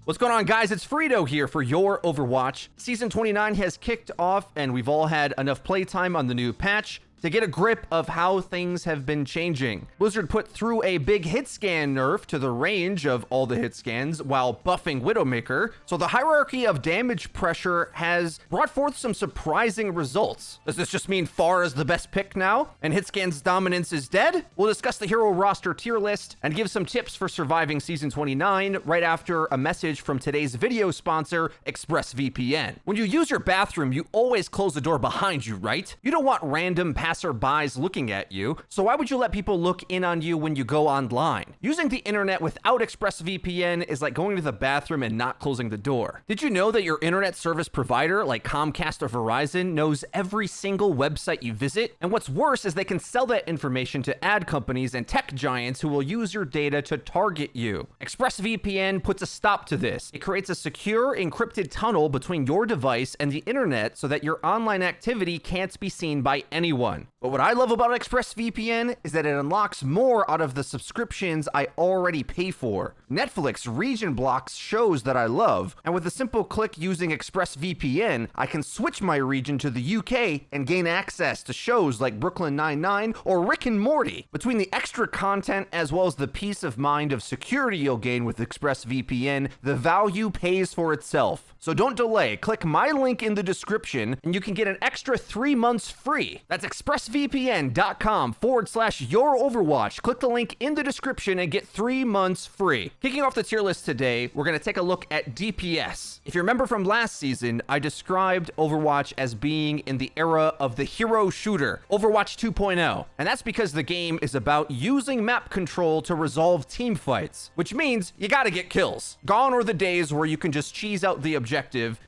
What's going on, guys? It's Frito here for Your Overwatch. Season 29 has kicked off, and we've all had enough playtime on the new patch to get a grip of how things have been changing. Blizzard put through a big Hitscan nerf to the range of all the Hitscans while buffing Widowmaker, so the hierarchy of damage pressure has brought forth some surprising results. Does this just mean Pharah is the best pick now, and Hitscan's dominance is dead? We'll discuss the hero roster tier list and give some tips for surviving Season 29 right after a message from today's video sponsor, ExpressVPN. When you use your bathroom, you always close the door behind you, right? You don't want random passerbys looking at you, so why would you let people look in on you when you go online? Using the internet without ExpressVPN is like going to the bathroom and not closing the door. Did you know that your internet service provider, like Comcast or Verizon, knows every single website you visit? And what's worse is they can sell that information to ad companies and tech giants who will use your data to target you. ExpressVPN puts a stop to this. It creates a secure, encrypted tunnel between your device and the internet so that your online activity can't be seen by anyone. But what I love about ExpressVPN is that it unlocks more out of the subscriptions I already pay for. Netflix region blocks shows that I love, and with a simple click using ExpressVPN, I can switch my region to the UK and gain access to shows like Brooklyn Nine-Nine or Rick and Morty. Between the extra content as well as the peace of mind of security you'll gain with ExpressVPN, the value pays for itself. So don't delay, click my link in the description and you can get an extra 3 months free. That's expressvpn.com/youroverwatch. Click the link in the description and get 3 months free. Kicking off the tier list today, we're going to take a look at DPS. If you remember from last season, I described Overwatch as being in the era of the hero shooter, Overwatch 2.0. And that's because the game is about using map control to resolve team fights, which means you gotta get kills. Gone are the days where you can just cheese out the objective,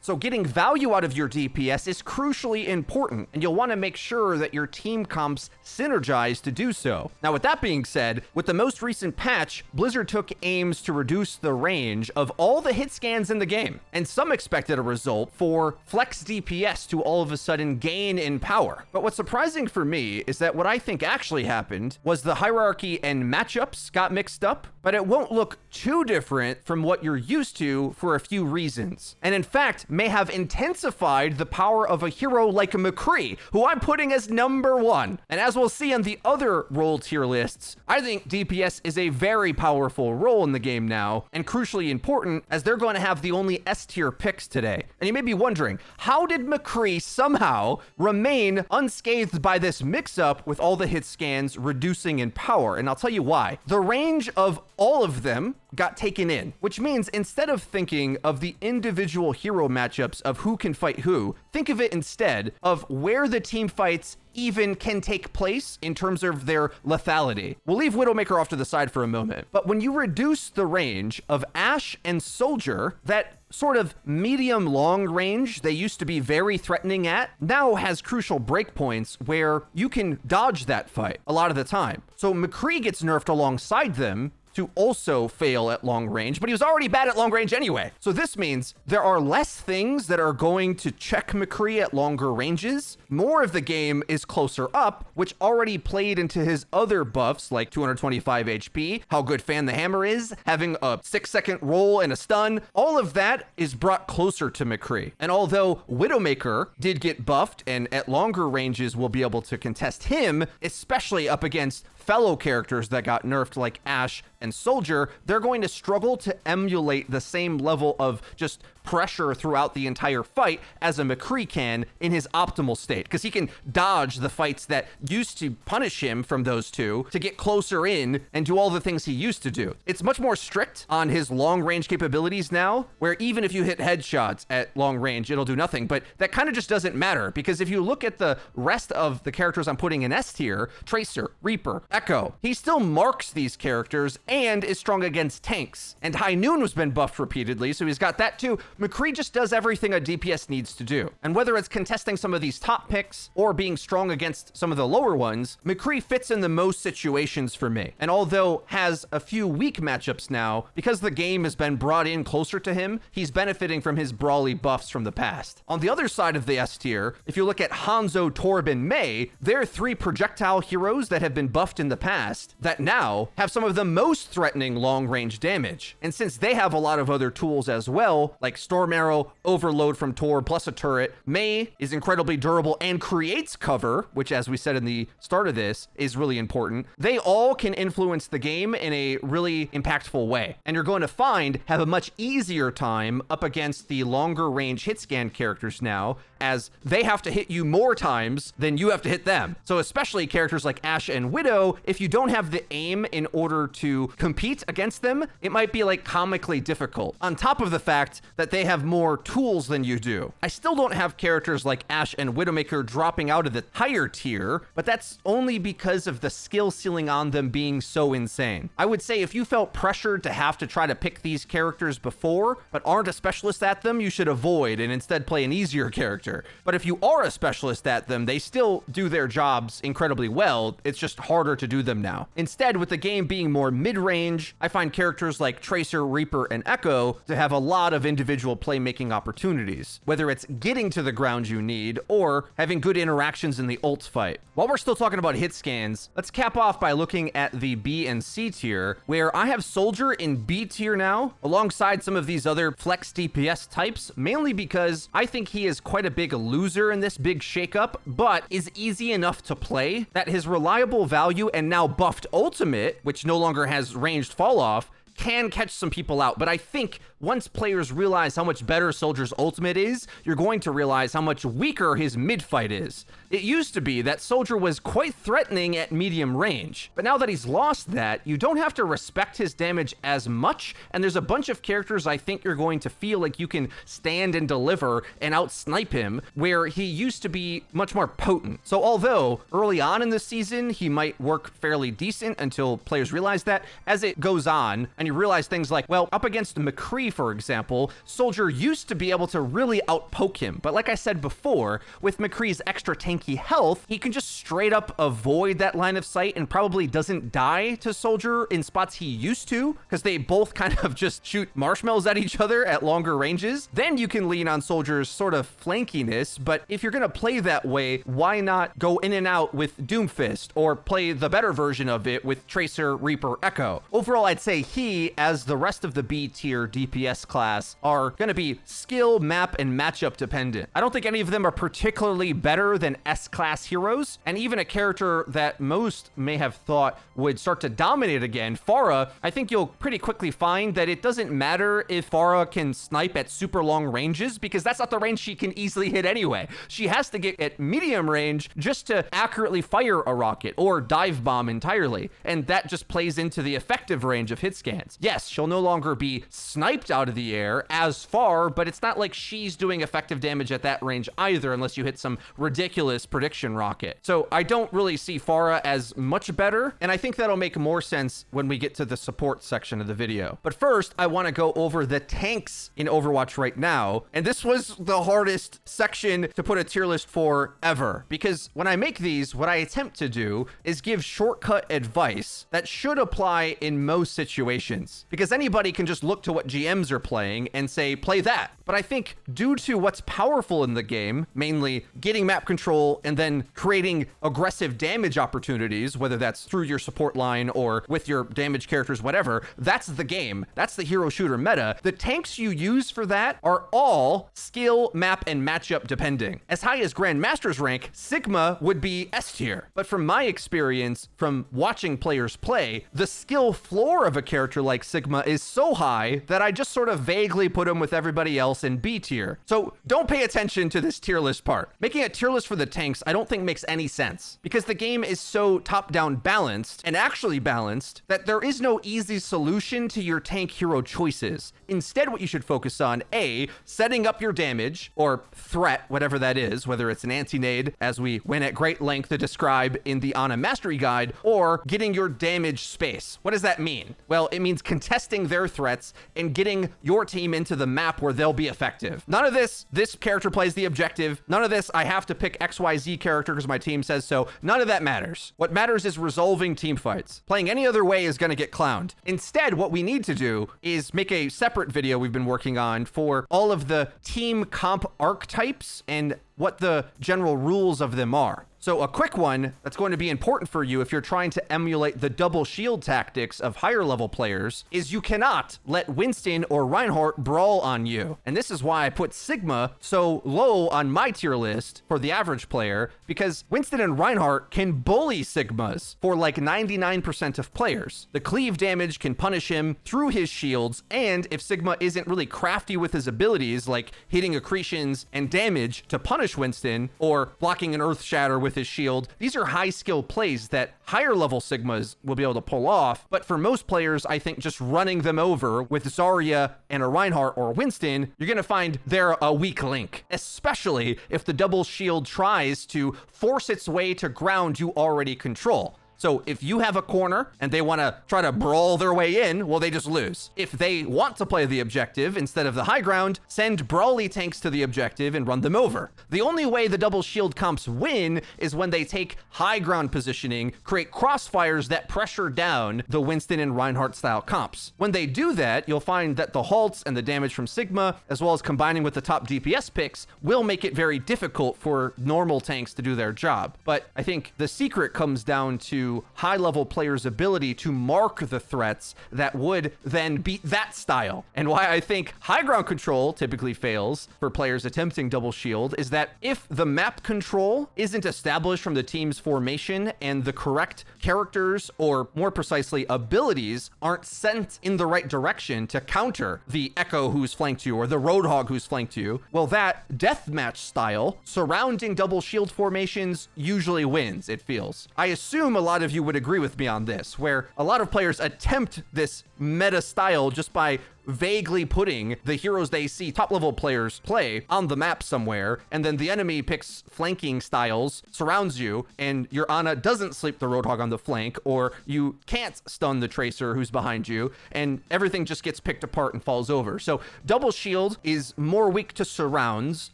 so getting value out of your DPS is crucially important, and you'll want to make sure that your team comps synergize to do so. Now, with that being said, with the most recent patch, Blizzard took aims to reduce the range of all the hit scans in the game, and some expected a result for flex DPS to all of a sudden gain in power. But what's surprising for me is that what I think actually happened was the hierarchy and matchups got mixed up, but it won't look too different from what you're used to for a few reasons. And in fact, may have intensified the power of a hero like McCree, who I'm putting as number 1. And as we'll see on the other role tier lists, I think DPS is a very powerful role in the game now, and crucially important as they're going to have the only S tier picks today. And you may be wondering, how did McCree somehow remain unscathed by this mix-up with all the hit scans reducing in power? And I'll tell you why. The range of all of them got taken in, which means instead of thinking of the individual hero matchups of who can fight who, think of it instead of where the team fights even can take place in terms of their lethality. We'll leave Widowmaker off to the side for a moment, but when you reduce the range of Ashe and Soldier, that sort of medium-long range they used to be very threatening at now has crucial breakpoints where you can dodge that fight a lot of the time. So McCree gets nerfed alongside them to also fail at long range, but he was already bad at long range anyway. So this means there are less things that are going to check McCree at longer ranges. More of the game is closer up, which already played into his other buffs like 225 HP, how good Fan the Hammer is, having a 6-second roll and a stun. All of that is brought closer to McCree. And although Widowmaker did get buffed and at longer ranges will be able to contest him, especially up against fellow characters that got nerfed like Ashe and Soldier, they're going to struggle to emulate the same level of just pressure throughout the entire fight as a McCree can in his optimal state, because he can dodge the fights that used to punish him from those two to get closer in and do all the things he used to do. It's much more strict on his long range capabilities now, where even if you hit headshots at long range, it'll do nothing, but that kind of just doesn't matter, because if you look at the rest of the characters I'm putting in S tier, Tracer, Reaper, Echo, he still marks these characters and is strong against tanks. And High Noon has been buffed repeatedly, so he's got that too. McCree just does everything a DPS needs to do. And whether it's contesting some of these top picks or being strong against some of the lower ones, McCree fits in the most situations for me. And although has a few weak matchups now, because the game has been brought in closer to him, he's benefiting from his brawly buffs from the past. On the other side of the S tier, if you look at Hanzo, Torb, and Mei, they're 3 projectile heroes that have been buffed in the past that now have some of the most threatening long-range damage. And since they have a lot of other tools as well, like Storm Arrow, Overload from Tor, plus a turret, Mei is incredibly durable and creates cover, which, as we said in the start of this, is really important. They all can influence the game in a really impactful way. And you're going to find have a much easier time up against the longer range Hitscan characters now, as they have to hit you more times than you have to hit them. So especially characters like Ashe and Widow, if you don't have the aim in order to compete against them, it might be like comically difficult. On top of the fact that they have more tools than you do. I still don't have characters like Ashe and Widowmaker dropping out of the higher tier, but that's only because of the skill ceiling on them being so insane. I would say if you felt pressured to have to try to pick these characters before, but aren't a specialist at them, you should avoid and instead play an easier character. But if you are a specialist at them, they still do their jobs incredibly well. It's just harder to do them now. Instead, with the game being more mid-range, I find characters like Tracer, Reaper, and Echo to have a lot of individual playmaking opportunities, whether it's getting to the ground you need or having good interactions in the ult fight. While we're still talking about hit scans, let's cap off by looking at the B and C tier, where I have Soldier in B tier now, alongside some of these other flex DPS types, mainly because I think he is quite a big loser in this big shakeup, but is easy enough to play that his reliable value and now buffed ultimate, which no longer has ranged fall off, can catch some people out. But I think once players realize how much better Soldier's ultimate is, you're going to realize how much weaker his mid-fight is. It used to be that Soldier was quite threatening at medium range, but now that he's lost that, you don't have to respect his damage as much, and there's a bunch of characters I think you're going to feel like you can stand and deliver and out-snipe him, where he used to be much more potent. So although early on in the season, he might work fairly decent until players realize that, as it goes on, and you realize things like, well, up against McCree, for example, Soldier used to be able to really outpoke him. But like I said before, with McCree's extra tanky health, he can just straight up avoid that line of sight and probably doesn't die to Soldier in spots he used to, because they both kind of just shoot marshmallows at each other at longer ranges. Then you can lean on Soldier's sort of flankiness, but if you're going to play that way, why not go in and out with Doomfist, or play the better version of it with Tracer, Reaper, Echo? Overall, I'd say he, as the rest of the B tier DPS class, are going to be skill, map, and matchup dependent. I don't think any of them are particularly better than S-class heroes, and even a character that most may have thought would start to dominate again, Pharah, I think you'll pretty quickly find that it doesn't matter if Pharah can snipe at super long ranges, because that's not the range she can easily hit anyway. She has to get at medium range just to accurately fire a rocket or dive bomb entirely, and that just plays into the effective range of hit scans. Yes, she'll no longer be sniped out of the air as far, but it's not like she's doing effective damage at that range either, unless you hit some ridiculous prediction rocket. So I don't really see Pharah as much better, and I think that'll make more sense when we get to the support section of the video. But first, I want to go over the tanks in Overwatch right now, and this was the hardest section to put a tier list for ever, because when I make these, what I attempt to do is give shortcut advice that should apply in most situations, because anybody can just look to what GMs are playing and say, play that. But I think due to what's powerful in the game, mainly getting map control and then creating aggressive damage opportunities, whether that's through your support line or with your damage characters, whatever, that's the game. That's the hero shooter meta. The tanks you use for that are all skill, map, and matchup depending. As high as Grandmaster's rank, Sigma would be S tier. But from my experience, from watching players play, the skill floor of a character like Sigma is so high that I just sort of vaguely put him with everybody else in B tier. So don't pay attention to this tier list part. Making a tier list for the tanks, I don't think makes any sense, because the game is so top-down balanced, and actually balanced, that there is no easy solution to your tank hero choices. Instead, what you should focus on, A, setting up your damage, or threat, whatever that is, whether it's an anti-nade, as we went at great length to describe in the Ana Mastery Guide, or getting your damage space. What does that mean? Well, it means contesting their threats and getting your team into the map where they'll be effective. None of this character plays the objective. None of this, I have to pick XYZ character because my team says so. None of that matters. What matters is resolving team fights. Playing any other way is going to get clowned. Instead, what we need to do is make a separate video we've been working on for all of the team comp archetypes and what the general rules of them are. So a quick one that's going to be important for you if you're trying to emulate the double shield tactics of higher level players is you cannot let Winston or Reinhardt brawl on you. And this is why I put Sigma so low on my tier list for the average player, because Winston and Reinhardt can bully Sigmas for like 99% of players. The cleave damage can punish him through his shields, and if Sigma isn't really crafty with his abilities like hitting accretions and damage to punish Winston or blocking an earth shatter with his shield, these are high skill plays that higher level Sigmas will be able to pull off. But for most players, I think just running them over with Zarya and a Reinhardt or Winston, you're going to find they're a weak link, especially if the double shield tries to force its way to ground you already control. So if you have a corner and they want to try to brawl their way in, well, they just lose. If they want to play the objective instead of the high ground, send brawly tanks to the objective and run them over. The only way the double shield comps win is when they take high ground positioning, create crossfires that pressure down the Winston and Reinhardt style comps. When they do that, you'll find that the halts and the damage from Sigma, as well as combining with the top DPS picks, will make it very difficult for normal tanks to do their job. But I think the secret comes down to high-level players' ability to mark the threats that would then beat that style. And why I think high ground control typically fails for players attempting double shield is that if the map control isn't established from the team's formation and the correct characters, or more precisely abilities, aren't sent in the right direction to counter the Echo who's flanked you or the Roadhog who's flanked you, well, that deathmatch style surrounding double shield formations usually wins, it feels. I assume a lot of you would agree with me on this, where a lot of players attempt this meta style just by vaguely putting the heroes they see top level players play on the map somewhere, and then the enemy picks flanking styles, surrounds you, and your Ana doesn't sleep the Roadhog on the flank, or you can't stun the Tracer who's behind you, and everything just gets picked apart and falls over. So double shield is more weak to surrounds,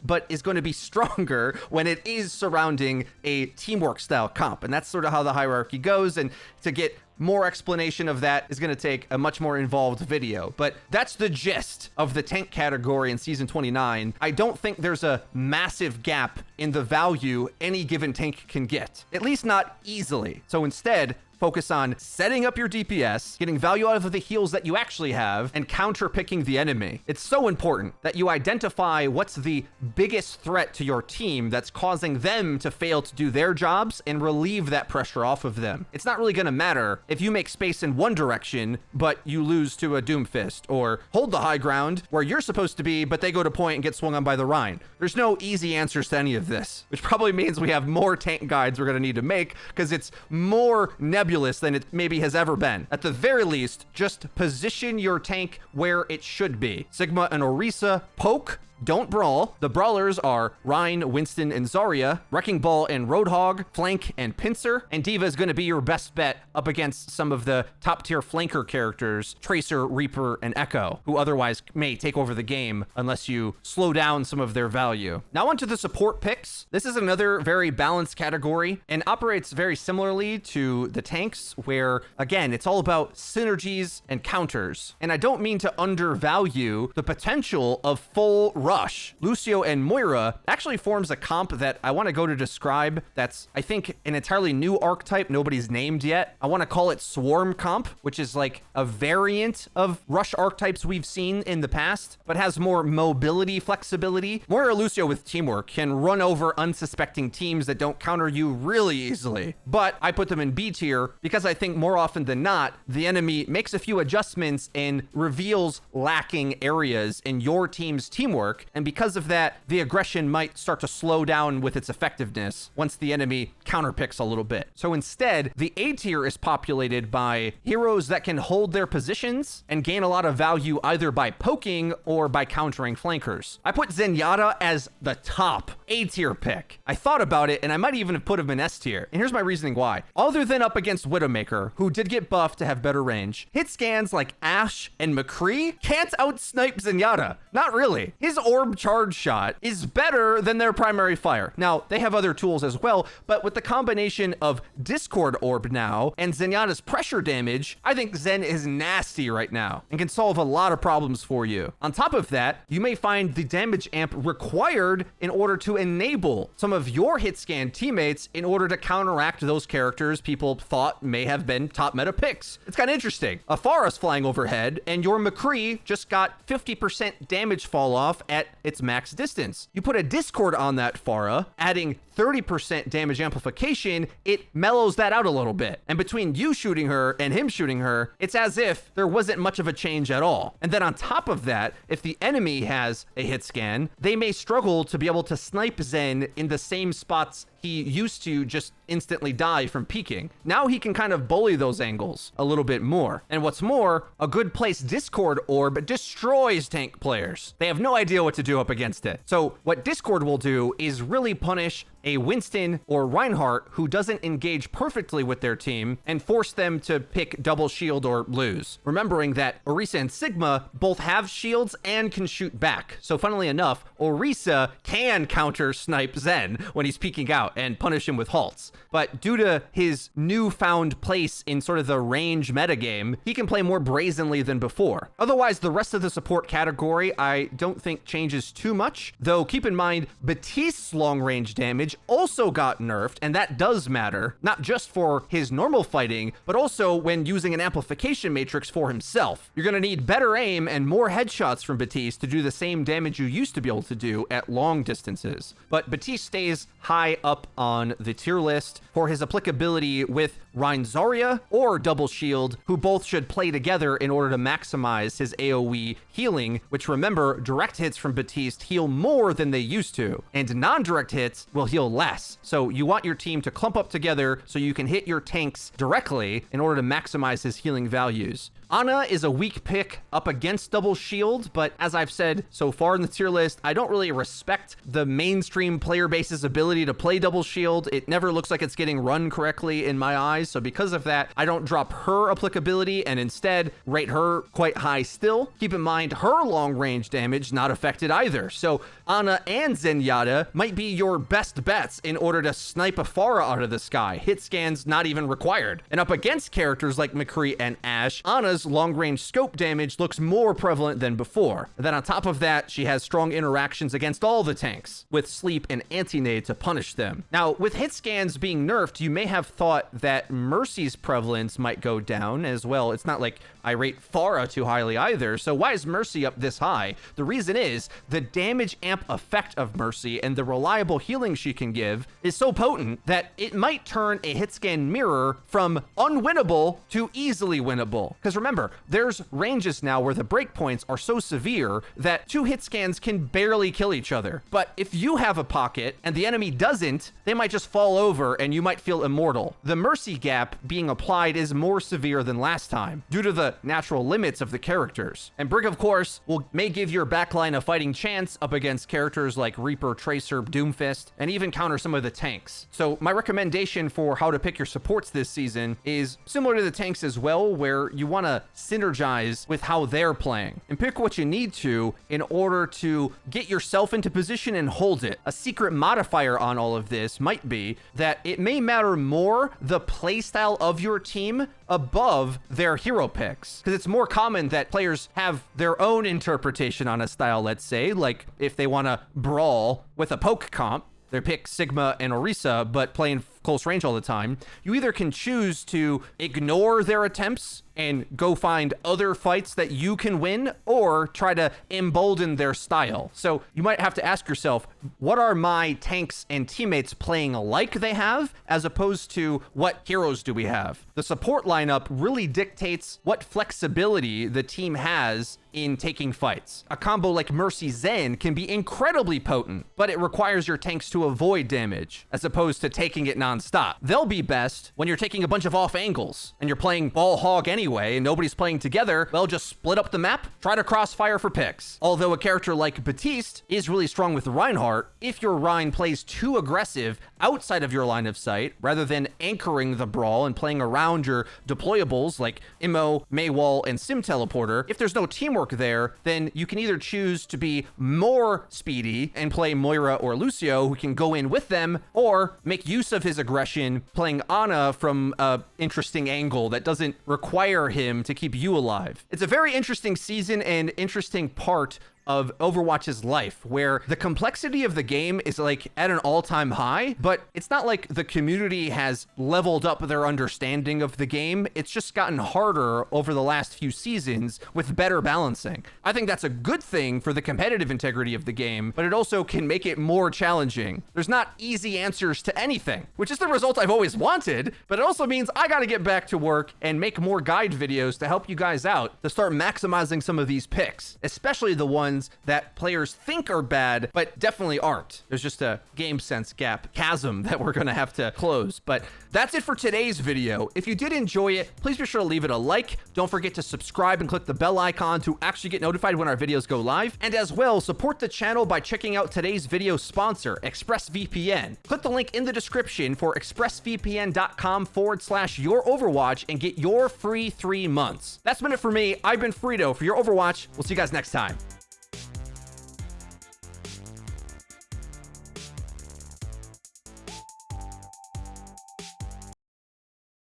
but is going to be stronger when it is surrounding a teamwork style comp, and that's sort of how the hierarchy goes. And to get more explanation of that is going to take a much more involved video, but that's the gist of the tank category in season 29. I don't think there's a massive gap in the value any given tank can get, at least not easily. So instead, focus on setting up your DPS, getting value out of the heals that you actually have, and counter-picking the enemy. It's so important that you identify what's the biggest threat to your team that's causing them to fail to do their jobs and relieve that pressure off of them. It's not really going to matter if you make space in one direction, but you lose to a Doomfist, or hold the high ground where you're supposed to be, but they go to point and get swung on by the Rhine. There's no easy answers to any of this, which probably means we have more tank guides we're going to need to make, because it's more nebulous than it maybe has ever been. At the very least, just position your tank where it should be. Sigma and Orisa poke, don't brawl. The brawlers are Rhine, Winston, and Zarya. Wrecking Ball and Roadhog, flank and pincer. And D.Va is going to be your best bet up against some of the top tier flanker characters, Tracer, Reaper, and Echo, who otherwise may take over the game unless you slow down some of their value. Now onto the support picks. This is another very balanced category and operates very similarly to the tanks, where again, it's all about synergies and counters. And I don't mean to undervalue the potential of full rush. Lucio and Moira actually forms a comp that I want to go to describe that's, I think, an entirely new archetype nobody's named yet. I want to call it Swarm comp, which is like a variant of rush archetypes we've seen in the past, but has more mobility, flexibility. Moira Lucio with teamwork can run over unsuspecting teams that don't counter you really easily, but I put them in B tier because I think more often than not, the enemy makes a few adjustments and reveals lacking areas in your team's teamwork. And because of that, the aggression might start to slow down with its effectiveness once the enemy counterpicks a little bit. So instead, the A tier is populated by heroes that can hold their positions and gain a lot of value either by poking or by countering flankers. I put Zenyatta as the top A tier pick. I thought about it and I might even have put him in S tier. And here's my reasoning why. Other than up against Widowmaker, who did get buffed to have better range, hit scans like Ashe and McCree can't outsnipe Zenyatta. Not really. His orb charge shot is better than their primary fire. Now, they have other tools as well, but with the combination of Discord orb now and Zenyatta's pressure damage, I think Zen is nasty right now and can solve a lot of problems for you. On top of that, you may find the damage amp required in order to enable some of your Hitscan teammates in order to counteract those characters people thought may have been top meta picks. It's kind of interesting. A Pharah's flying overhead, and your McCree just got 50% damage fall off at its max distance. You put a Discord on that Pharah, adding 30% damage amplification, it mellows that out a little bit. And between you shooting her and him shooting her, it's as if there wasn't much of a change at all. And then on top of that, if the enemy has a hit scan, they may struggle to be able to snipe Zen in the same spots he used to just instantly die from peeking. Now he can kind of bully those angles a little bit more. And what's more, a good placed Discord orb destroys tank players. They have no idea what to do up against it. So what Discord will do is really punish a Winston or Reinhardt who doesn't engage perfectly with their team and force them to pick double shield or lose. Remembering that Orisa and Sigma both have shields and can shoot back. So funnily enough, Orisa can counter snipe Zen when he's peeking out and punish him with halts. But due to his newfound place in sort of the range metagame, he can play more brazenly than before. Otherwise, the rest of the support category I don't think changes too much, though keep in mind Batiste's long range damage also got nerfed, and that does matter, not just for his normal fighting, but also when using an amplification matrix for himself. You're gonna need better aim and more headshots from Batiste to do the same damage you used to be able to do at long distances. But Batiste stays high up on the tier list for his applicability with Rein Zarya or Double Shield, who both should play together in order to maximize his AoE healing, which remember, direct hits from Batiste heal more than they used to, and non-direct hits will heal less. So you want your team to clump up together so you can hit your tanks directly in order to maximize his healing values. Ana is a weak pick up against Double Shield, but as I've said so far in the tier list, I don't really respect the mainstream player base's ability to play Double Shield. It never looks like it's getting run correctly in my eyes, so because of that, I don't drop her applicability and instead rate her quite high still. Keep in mind, her long range damage not affected either, so Ana and Zenyatta might be your best bets in order to snipe a Pharah out of the sky. Hit scans not even required. And up against characters like McCree and Ashe, Ana's long-range scope damage looks more prevalent than before. And then on top of that, she has strong interactions against all the tanks, with sleep and anti-nade to punish them. Now, with hit scans being nerfed, you may have thought that Mercy's prevalence might go down as well. It's not like I rate Pharah too highly either, so why is Mercy up this high? The reason is the damage amp effect of Mercy and the reliable healing she can give is so potent that it might turn a hit scan mirror from unwinnable to easily winnable. Because remember, there's ranges now where the breakpoints are so severe that two hit scans can barely kill each other. But if you have a pocket and the enemy doesn't, they might just fall over and you might feel immortal. The Mercy gap being applied is more severe than last time due to the natural limits of the characters. And Brig, of course, may give your backline a fighting chance up against characters like Reaper, Tracer, Doomfist, and even counter some of the tanks. So my recommendation for how to pick your supports this season is similar to the tanks as well, where you want to synergize with how they're playing and pick what you need to in order to get yourself into position and hold it. A secret modifier on all of this might be that it may matter more the playstyle of your team above their hero picks, because it's more common that players have their own interpretation on a style. Let's say, like if they want to brawl with a poke comp, they pick Sigma and Orisa, but play in close range all the time. You either can choose to ignore their attempts and go find other fights that you can win, or try to embolden their style. So you might have to ask yourself, what are my tanks and teammates playing like they have, as opposed to what heroes do we have? The support lineup really dictates what flexibility the team has in taking fights. A combo like Mercy Zen can be incredibly potent, but it requires your tanks to avoid damage, as opposed to taking it non nonstop. They'll be best when you're taking a bunch of off angles and you're playing ball hog anyway and nobody's playing together. Well, just split up the map, try to crossfire for picks. Although a character like Baptiste is really strong with Reinhardt, if your Rein plays too aggressive outside of your line of sight, rather than anchoring the brawl and playing around your deployables like Immo, Maywall, and Sim Teleporter, if there's no teamwork there, then you can either choose to be more speedy and play Moira or Lucio, who can go in with them, or make use of his aggression playing Ana from a interesting angle that doesn't require him to keep you alive. It's a very interesting season and interesting part of Overwatch's life, where the complexity of the game is like at an all-time high, but it's not like the community has leveled up their understanding of the game. It's just gotten harder over the last few seasons with better balancing. I think that's a good thing for the competitive integrity of the game, but it also can make it more challenging. There's not easy answers to anything, which is the result I've always wanted, but it also means I gotta get back to work and make more guide videos to help you guys out to start maximizing some of these picks, especially the ones that players think are bad, but definitely aren't. There's just a game sense chasm that we're gonna have to close. But that's it for today's video. If you did enjoy it, please be sure to leave it a like. Don't forget to subscribe and click the bell icon to actually get notified when our videos go live. And as well, support the channel by checking out today's video sponsor, ExpressVPN. Click the link in the description for expressvpn.com/YourOverwatch and get your free 3 months. That's been it for me. I've been Frito for Your Overwatch. We'll see you guys next time.